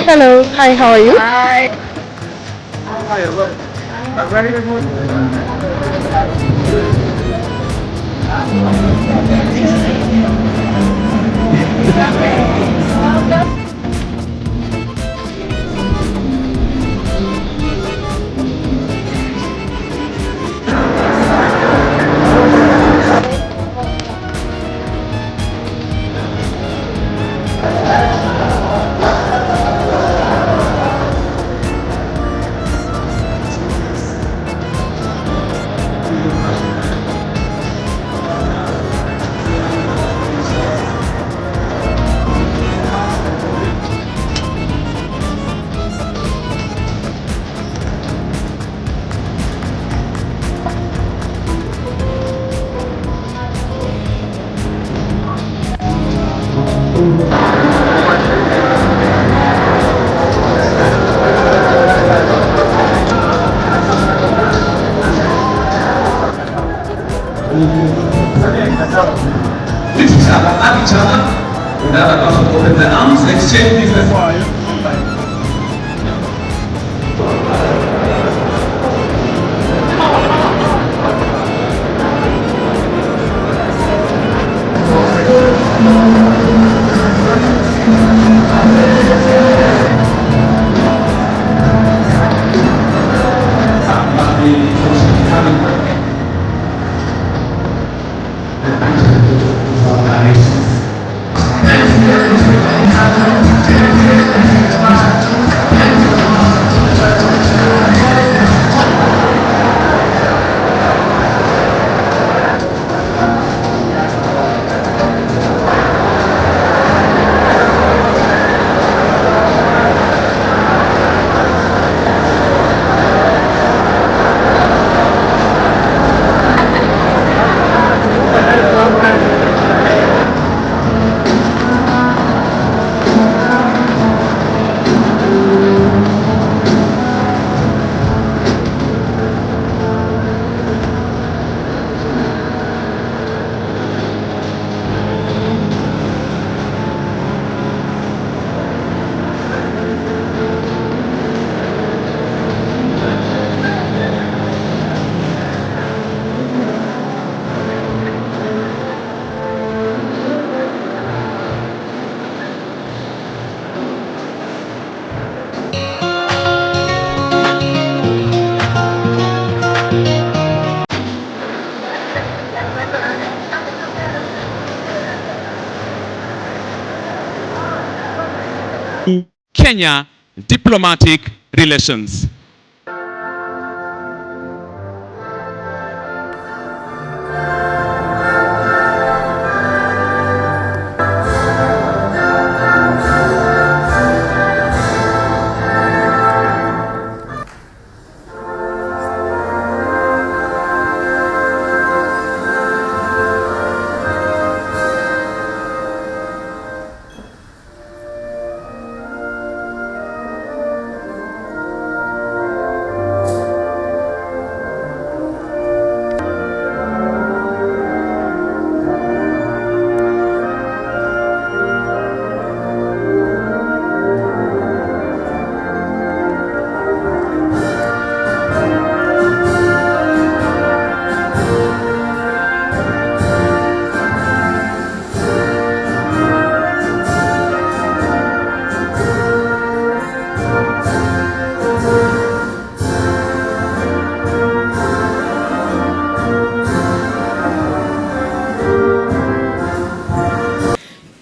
Hello, hi, how are you? With each other, at each other. Now I'm going to open the arms, exchange these before you. Kenya diplomatic relations.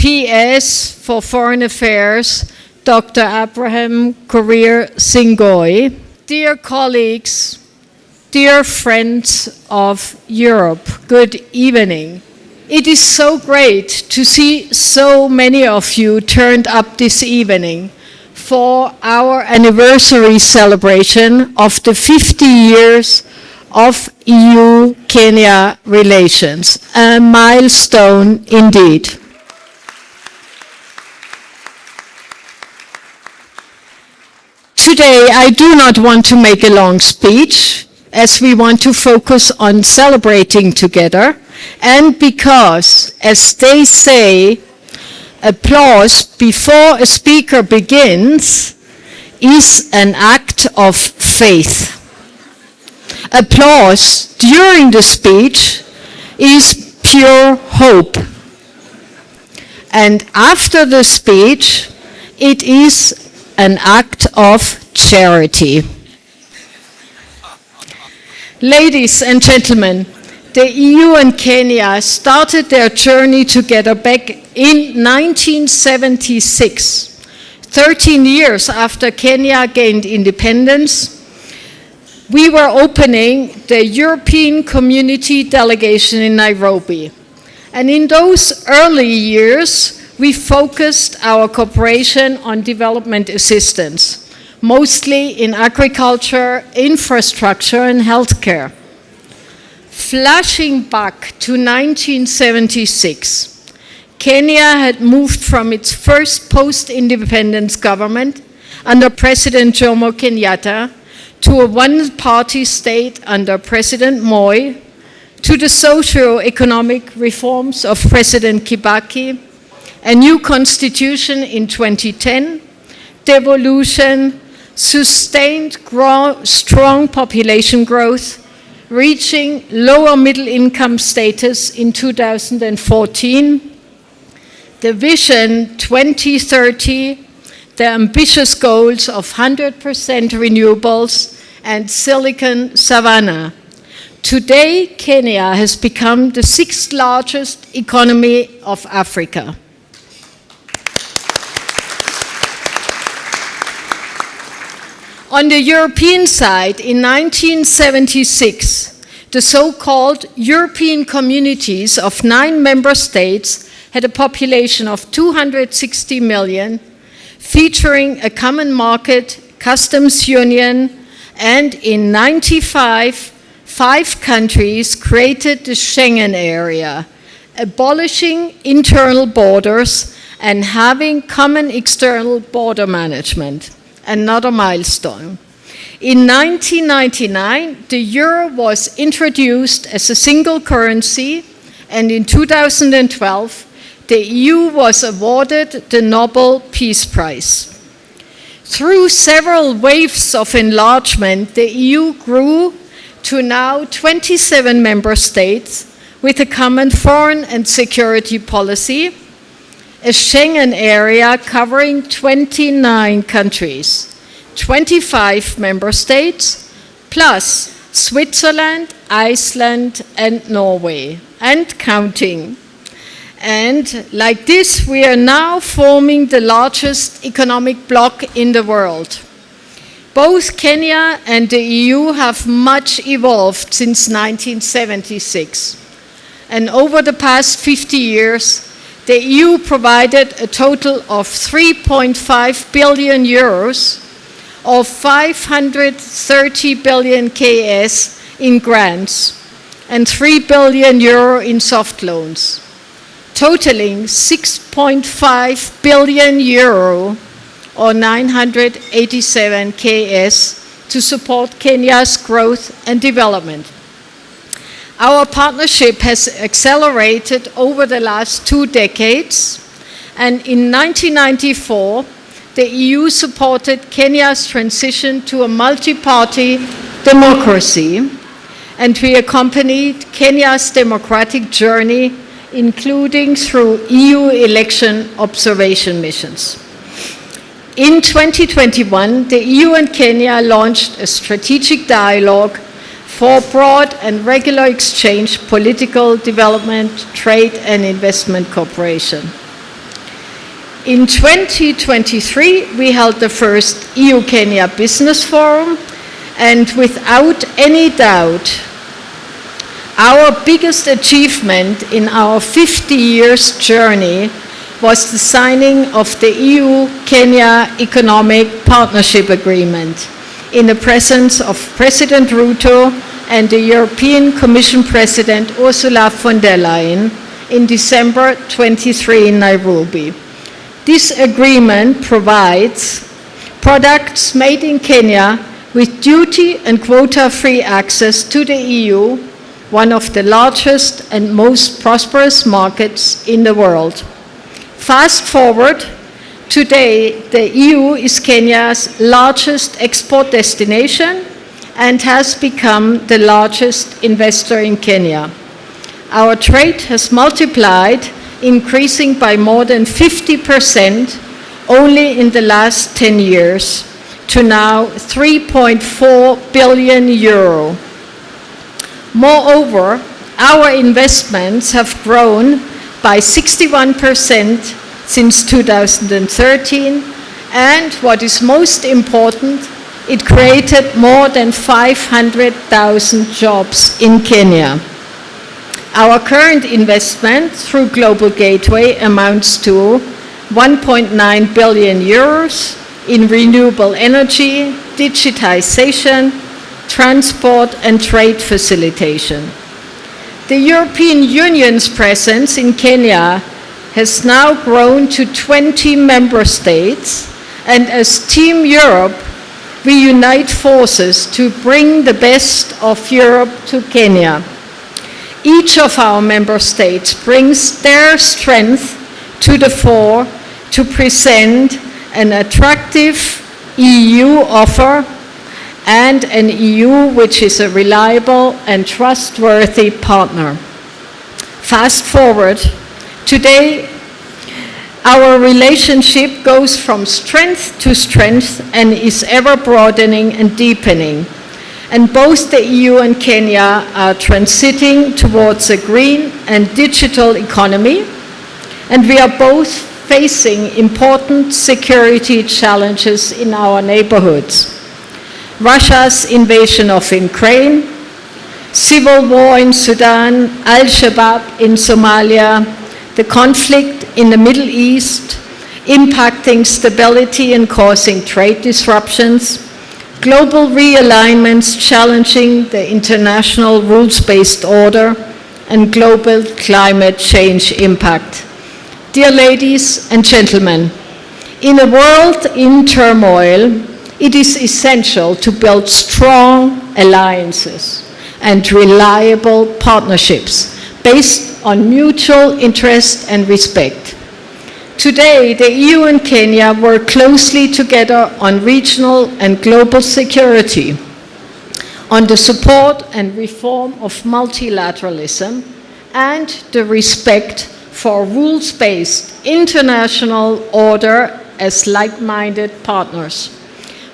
PS for Foreign Affairs, Dr. Abraham Korir Singoy. Dear colleagues, dear friends of Europe, good evening. It is so great to see so many of you turned up this evening for our anniversary celebration of the 50 years of EU-Kenya relations, a milestone indeed. Today, I do not want to make a long speech, as we want to focus on celebrating together and because, as they say, applause before a speaker begins is an act of faith. Applause during the speech is pure hope. And after the speech, it is an act of charity. Ladies and gentlemen, the EU and Kenya started their journey together back in 1976, 13 years after Kenya gained independence. We were opening the European Community Delegation in Nairobi. And in those early years, we focused our cooperation on development assistance, mostly in agriculture, infrastructure, and healthcare. Flashing back to 1976, Kenya had moved from its first post-independence government under President Jomo Kenyatta to a one-party state under President Moi, to the socio-economic reforms of President Kibaki, a new constitution in 2010, devolution, sustained strong population growth, reaching lower middle income status in 2014, the Vision 2030, the ambitious goals of 100% renewables and Silicon Savannah. Today, Kenya has become the 6th largest economy of Africa. On the European side, in 1976, the so-called European communities of 9 member states had a population of 260 million, featuring a common market, customs union, and in 1995, 5 countries created the Schengen area, abolishing internal borders and having common external border management. Another milestone. In 1999, the euro was introduced as a single currency, and in 2012, the EU was awarded the Nobel Peace Prize. Through several waves of enlargement, the EU grew to now 27 member states with a common foreign and security policy, a Schengen area covering 29 countries, 25 member states, plus Switzerland, Iceland, and Norway, and counting. And like this, we are now forming the largest economic bloc in the world. Both Kenya and the EU have much evolved since 1976. And over the past 50 years, the EU provided a total of 3.5 billion euros, or 530 billion KS in grants, and 3 billion euro in soft loans, totaling 6.5 billion euro, or 987 KS, to support Kenya's growth and development. Our partnership has accelerated over the last 2 decades, and in 1994, the EU supported Kenya's transition to a multi-party democracy, and we accompanied Kenya's democratic journey, including through EU election observation missions. In 2021, the EU and Kenya launched a strategic dialogue for broad and regular exchange, political development, trade and investment cooperation. In 2023, we held the first EU-Kenya Business Forum, and without any doubt, our biggest achievement in our 50 years journey was the signing of the EU-Kenya Economic Partnership Agreement in the presence of President Ruto and the European Commission President Ursula von der Leyen in December 23 in Nairobi. This agreement provides products made in Kenya with duty and quota-free access to the EU one of the largest and most prosperous markets in the world. Fast forward, today the EU is Kenya's largest export destination and has become the largest investor in Kenya. Our trade has multiplied, increasing by more than 50% only in the last 10 years to now 3.4 billion euro. Moreover, our investments have grown by 61% since 2013, and what is most important, it created more than 500,000 jobs in Kenya. Our current investment through Global Gateway amounts to 1.9 billion euros in renewable energy, digitization, transport, and trade facilitation. The European Union's presence in Kenya has now grown to 20 member states, and as Team Europe, we unite forces to bring the best of Europe to Kenya. Each of our member states brings their strength to the fore to present an attractive EU offer and an EU which is a reliable and trustworthy partner. Fast forward, today our relationship goes from strength to strength and is ever broadening and deepening. And both the EU and Kenya are transiting towards a green and digital economy, and we are both facing important security challenges in our neighborhoods. Russia's invasion of Ukraine, civil war in Sudan, Al-Shabaab in Somalia, the conflict in the Middle East, impacting stability and causing trade disruptions, global realignments challenging the international rules-based order, and global climate change impact. Dear ladies and gentlemen, in a world in turmoil, it is essential to build strong alliances and reliable partnerships based on mutual interest and respect. Today, the EU and Kenya work closely together on regional and global security, on the support and reform of multilateralism, and the respect for rules-based international order as like-minded partners.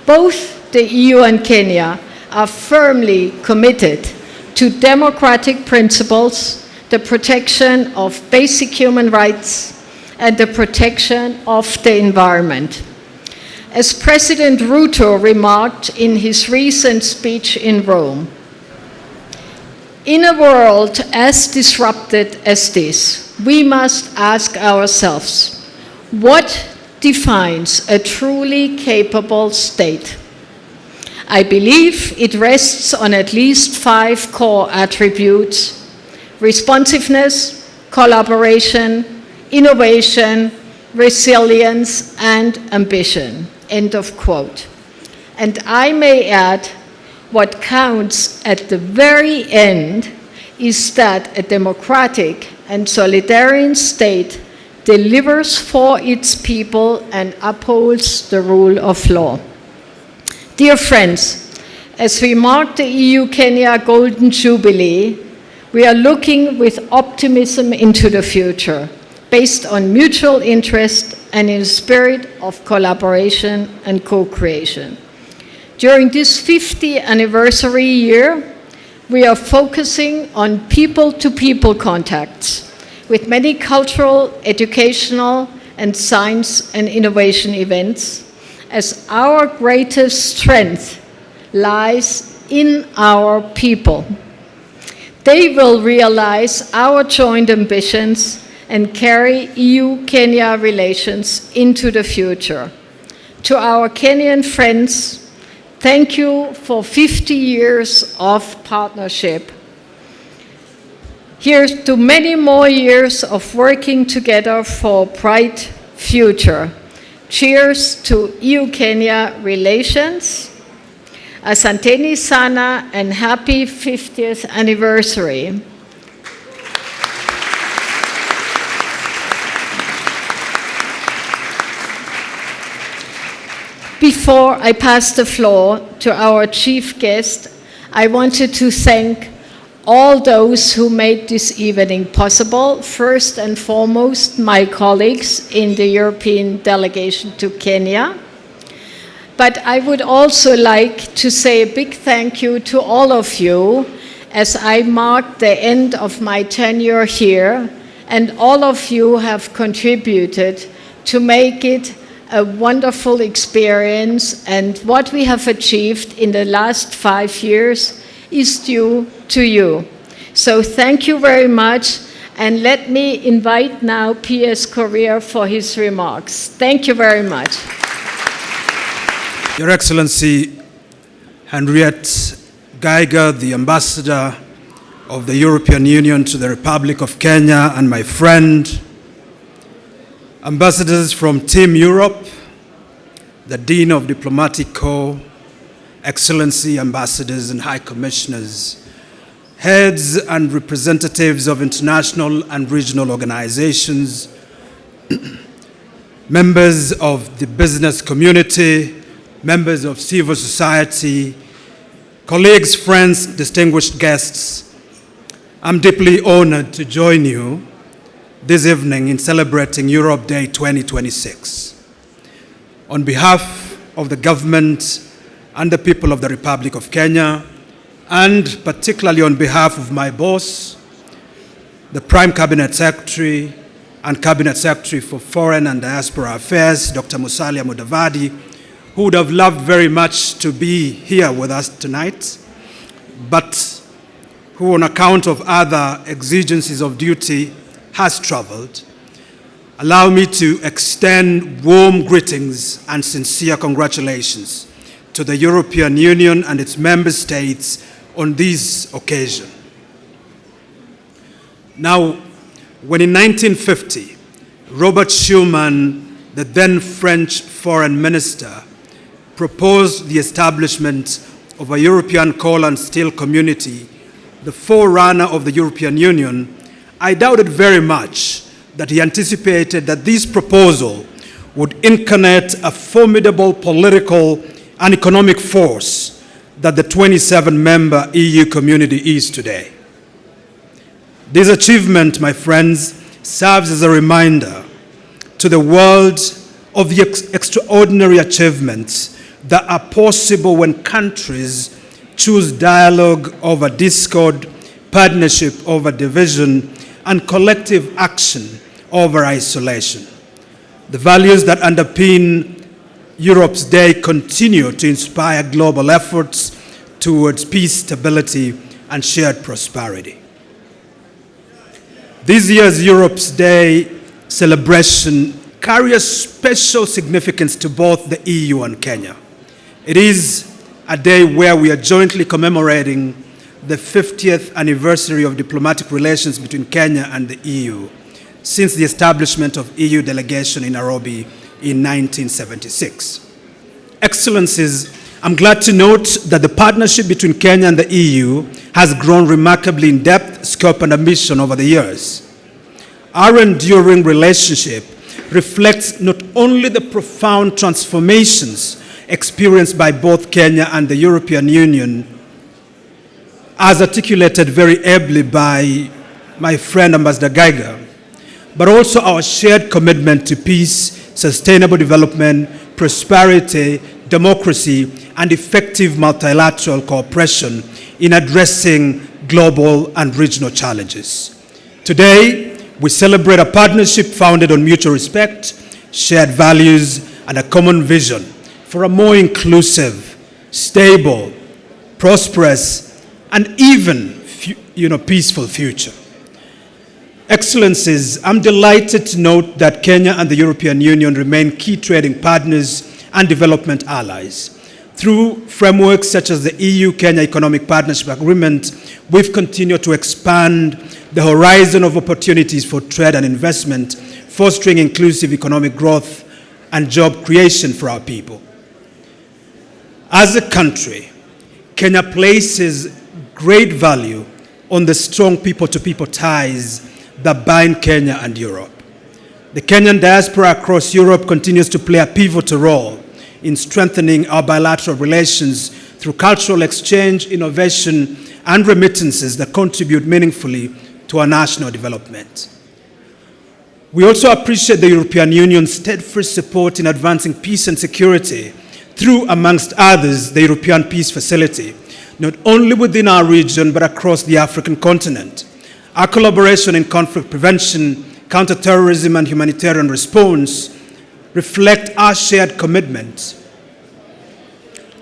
Both the EU and Kenya are firmly committed to democratic principles, the protection of basic human rights, and the protection of the environment. As President Ruto remarked in his recent speech in Rome, in a world as disrupted as this, we must ask ourselves, what defines a truly capable state? I believe it rests on at least 5 core attributes: responsiveness, collaboration, innovation, resilience, and ambition. End of quote. And I may add, what counts at the very end is that a democratic and solidarian state delivers for its people and upholds the rule of law. Dear friends, as we mark the EU-Kenya Golden Jubilee, we are looking with optimism into the future, based on mutual interest and in a spirit of collaboration and co-creation. During this 50th anniversary year, we are focusing on people-to-people contacts with many cultural, educational, and science and innovation events, as our greatest strength lies in our people. They will realize our joint ambitions and carry EU-Kenya relations into the future. To our Kenyan friends, thank you for 50 years of partnership. Here's to many more years of working together for a bright future. Cheers to EU-Kenya relations. Asanteni sana and happy 50th anniversary. Before I pass the floor to our chief guest, I wanted to thank all those who made this evening possible. First and foremost, my colleagues in the European delegation to Kenya. But I would also like to say a big thank you to all of you as I mark the end of my tenure here, and all of you have contributed to make it a wonderful experience, and what we have achieved in the last 5 years is due to you. So thank you very much, and let me invite now P.S. Correa for his remarks. Thank you very much. Your Excellency Henriette Geiger, the Ambassador of the European Union to the Republic of Kenya, and my friend, ambassadors from Team Europe, the Dean of Diplomatic Corps, Excellency ambassadors and high commissioners, heads and representatives of international and regional organizations, members of the business community, members of civil society, colleagues, friends, distinguished guests, I'm deeply honored to join you this evening in celebrating Europe Day 2026. On behalf of the government and the people of the Republic of Kenya, and particularly on behalf of my boss, the Prime Cabinet Secretary and Cabinet Secretary for Foreign and Diaspora Affairs, Dr. Musalia Mudavadi, who would have loved very much to be here with us tonight, but who on account of other exigencies of duty has traveled, allow me to extend warm greetings and sincere congratulations to the European Union and its member states on this occasion. Now, when in 1950, Robert Schuman, the then French foreign minister, proposed the establishment of a European coal and steel community, the forerunner of the European Union, I doubted very much that he anticipated that this proposal would incarnate a formidable political and economic force that the 27-member EU community is today. This achievement, my friends, serves as a reminder to the world of the extraordinary achievements that are possible when countries choose dialogue over discord, partnership over division, and collective action over isolation. The values that underpin Europe's Day continue to inspire global efforts towards peace, stability, and shared prosperity. This year's Europe's Day celebration carries special significance to both the EU and Kenya. It is a day where we are jointly commemorating the 50th anniversary of diplomatic relations between Kenya and the EU since the establishment of EU delegation in Nairobi in 1976. Excellencies, I'm glad to note that the partnership between Kenya and the EU has grown remarkably in depth, scope, and ambition over the years. Our enduring relationship reflects not only the profound transformations experienced by both Kenya and the European Union, as articulated very ably by my friend Ambassador Geiger, but also our shared commitment to peace, sustainable development, prosperity, democracy, and effective multilateral cooperation in addressing global and regional challenges. Today, we celebrate a partnership founded on mutual respect, shared values, and a common vision for a more inclusive, stable, prosperous, and even peaceful future. Excellencies, I'm delighted to note that Kenya and the European Union remain key trading partners and development allies. Through frameworks such as the EU-Kenya Economic Partnership Agreement, we've continued to expand the horizon of opportunities for trade and investment, fostering inclusive economic growth and job creation for our people. As a country, Kenya places great value on the strong people-to-people ties that bind Kenya and Europe. The Kenyan diaspora across Europe continues to play a pivotal role in strengthening our bilateral relations through cultural exchange, innovation, and remittances that contribute meaningfully to our national development. We also appreciate the European Union's steadfast support in advancing peace and security through, amongst others, the European Peace Facility, not only within our region but across the African continent. Our collaboration in conflict prevention, counterterrorism, and humanitarian response reflect our shared commitment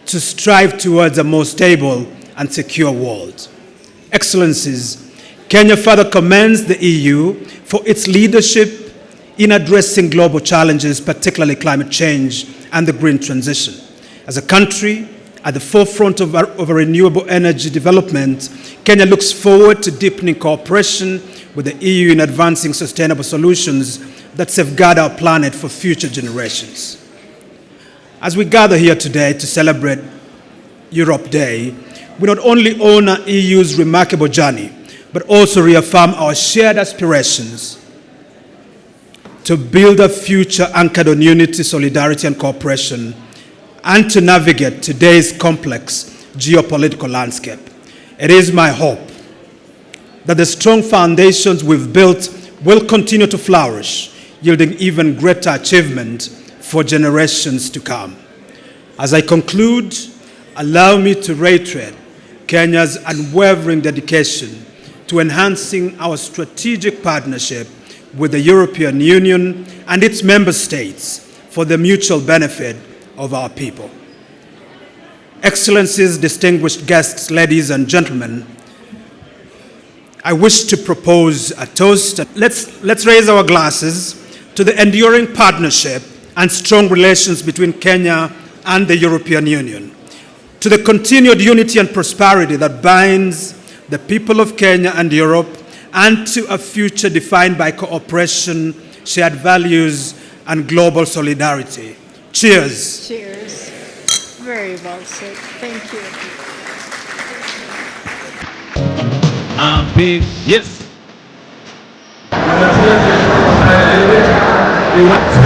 to strive towards a more stable and secure world. Excellencies, Kenya further commends the EU for its leadership in addressing global challenges, particularly climate change and the green transition. As a country at the forefront of a renewable energy development, Kenya looks forward to deepening cooperation with the EU in advancing sustainable solutions that safeguard our planet for future generations. As we gather here today to celebrate Europe Day, we not only honor EU's remarkable journey, but also reaffirm our shared aspirations to build a future anchored on unity, solidarity, and cooperation, and to navigate today's complex geopolitical landscape. It is my hope that the strong foundations we've built will continue to flourish, yielding even greater achievement for generations to come. As I conclude, allow me to reiterate Kenya's unwavering dedication to enhancing our strategic partnership with the European Union and its member states for the mutual benefit of our people. Excellencies, distinguished guests, ladies and gentlemen, I wish to propose a toast. Let's raise our glasses to the enduring partnership and strong relations between Kenya and the European Union, to the continued unity and prosperity that binds the people of Kenya and Europe, and to a future defined by cooperation, shared values, and global solidarity. Cheers. Cheers. Very well said. Thank you. Big yes. Yes.